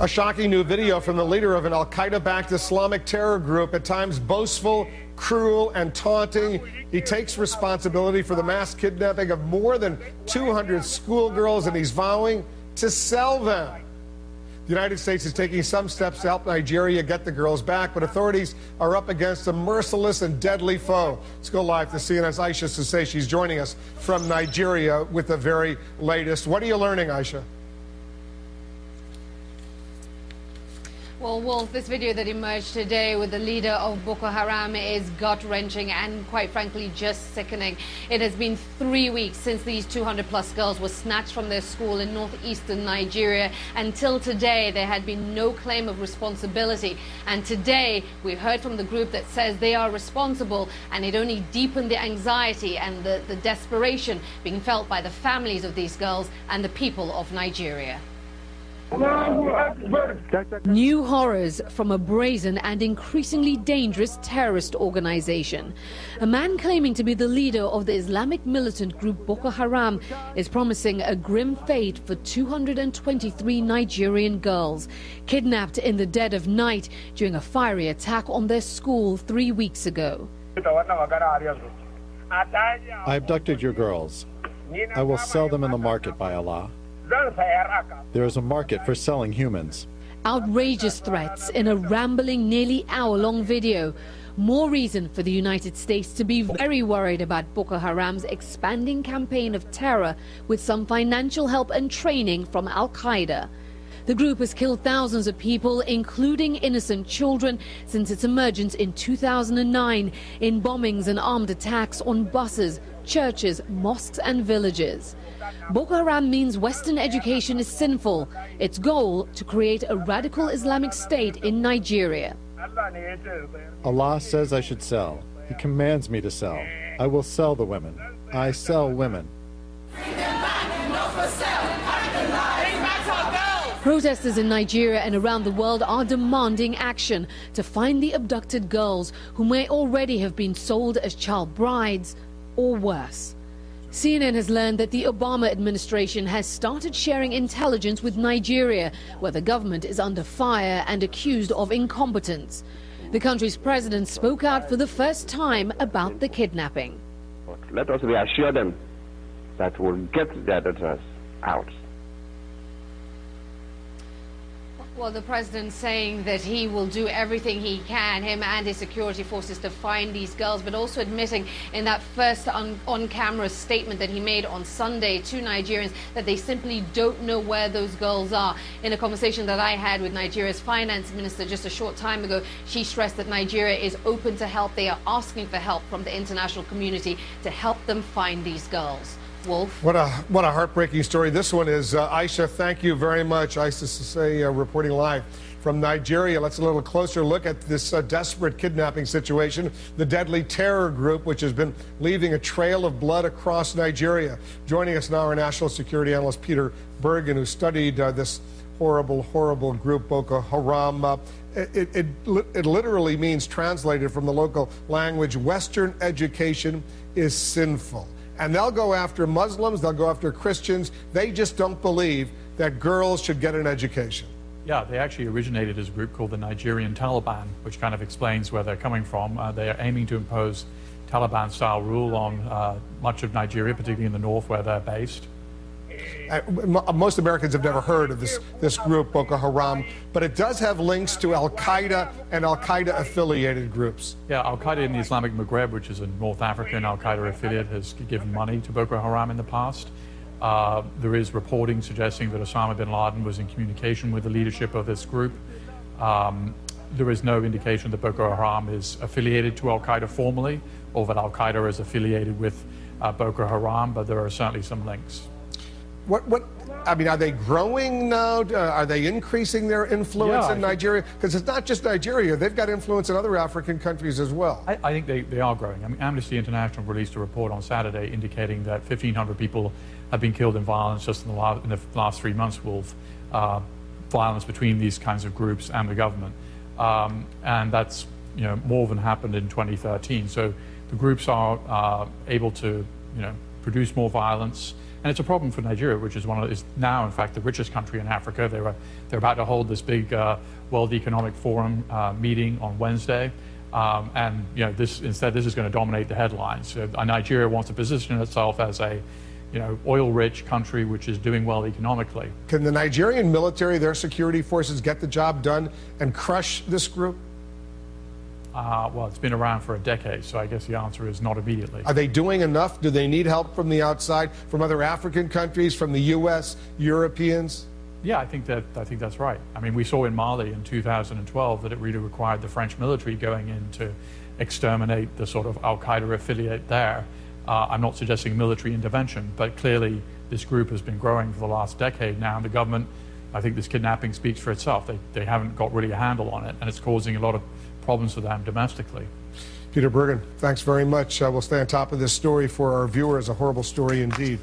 A shocking new video from the leader of an al-Qaeda-backed Islamic terror group, at times boastful, cruel, and taunting. He takes responsibility for the mass kidnapping of more than 200 schoolgirls, and he's vowing to sell them. The United States is taking some steps to help Nigeria get the girls back, but authorities are up against a merciless and deadly foe. Let's go live to CNN's Aisha Sase. She's joining us from Nigeria with the very latest. What are you learning, Aisha? Well, Wolf, this video that emerged today with the leader of Boko Haram is gut-wrenching and, quite frankly, just sickening. It has been 3 weeks since these 200-plus girls were snatched from their school in northeastern Nigeria. Until today, there had been no claim of responsibility. And today, we heard from the group that says they are responsible, and it only deepened the anxiety and the desperation being felt by the families of these girls and the people of Nigeria. New horrors from a brazen and increasingly dangerous terrorist organization. A man claiming to be the leader of the Islamic militant group Boko Haram is promising a grim fate for 223 Nigerian girls, kidnapped in the dead of night during a fiery attack on their school 3 weeks ago. I abducted your girls. I will sell them in the market, by Allah. There is a market for selling humans. Outrageous threats in a rambling, nearly hour-long video. More reason for the United States to be very worried about Boko Haram's expanding campaign of terror with some financial help and training from al-Qaeda. The group has killed thousands of people, including innocent children, since its emergence in 2009 in bombings and armed attacks on buses, churches, mosques and villages. Boko Haram means Western education is sinful. Its goal to create a radical Islamic state in Nigeria. Allah says I should sell. He commands me to sell. I will sell the women. I sell women. Protesters in Nigeria and around the world are demanding action to find the abducted girls who may already have been sold as child brides or worse. CNN has learned that the Obama administration has started sharing intelligence with Nigeria, where the government is under fire and accused of incompetence. The country's president spoke out for the first time about the kidnapping. Let us reassure them that we'll get their daughters out. Well, the president saying that he will do everything he can, him and his security forces, to find these girls, but also admitting in that first on-camera statement that he made on Sunday to Nigerians that they simply don't know where those girls are. In a conversation that I had with Nigeria's finance minister just a short time ago, she stressed that Nigeria is open to help. They are asking for help from the international community to help them find these girls. Wolf. What a heartbreaking story this one is. Aisha, thank you very much. Aisha Sase reporting live from Nigeria. Let's a little closer look at this desperate kidnapping situation. The deadly terror group, which has been leaving a trail of blood across Nigeria. Joining us now, our national security analyst Peter Bergen, who studied this horrible, horrible group, Boko Haram. It literally means, translated from the local language, Western education is sinful. And they'll go after Muslims, they'll go after Christians. They just don't believe that girls should get an education. Yeah, they actually originated as a group called the Nigerian Taliban, which kind of explains where they're coming from. They are aiming to impose Taliban-style rule on much of Nigeria, particularly in the north where they're based. Most Americans have never heard of this group, Boko Haram, but it does have links to al-Qaeda and al-Qaeda affiliated groups. Yeah, al-Qaeda in the Islamic Maghreb, which is a North African al-Qaeda affiliate, has given money to Boko Haram in the past. There is reporting suggesting that Osama bin Laden was in communication with the leadership of this group. There is no indication that Boko Haram is affiliated to al-Qaeda formally, or that al-Qaeda is affiliated with Boko Haram, but there are certainly some links. I mean, are they growing now? Are they increasing their influence in Nigeria? Because it's not just Nigeria. They've got influence in other African countries as well. I think they are growing. I mean, Amnesty International released a report on Saturday indicating that 1,500 people have been killed in violence just in the last 3 months, Wolf. Violence between these kinds of groups and the government. And that's more than happened in 2013. So the groups are able to produce more violence. And it's a problem for Nigeria, which is is now, in fact, the richest country in Africa. They're about to hold this big World Economic Forum meeting on Wednesday. And this is going to dominate the headlines. Nigeria wants to position itself as a oil-rich country which is doing well economically. Can the Nigerian military, their security forces, get the job done and crush this group? Well, it's been around for a decade, so I guess the answer is not immediately. Are they doing enough? Do they need help from the outside, from other African countries, from the U.S., Europeans? Yeah, I think that's right. I mean, we saw in Mali in 2012 that it really required the French military going in to exterminate the sort of Al-Qaeda affiliate there. I'm not suggesting military intervention, but clearly this group has been growing for the last decade now, and the government, I think this kidnapping speaks for itself. They haven't got really a handle on it, and it's causing a lot of problems for them domestically. Peter Bergen, thanks very much. We'll stay on top of this story for our viewers. A horrible story indeed.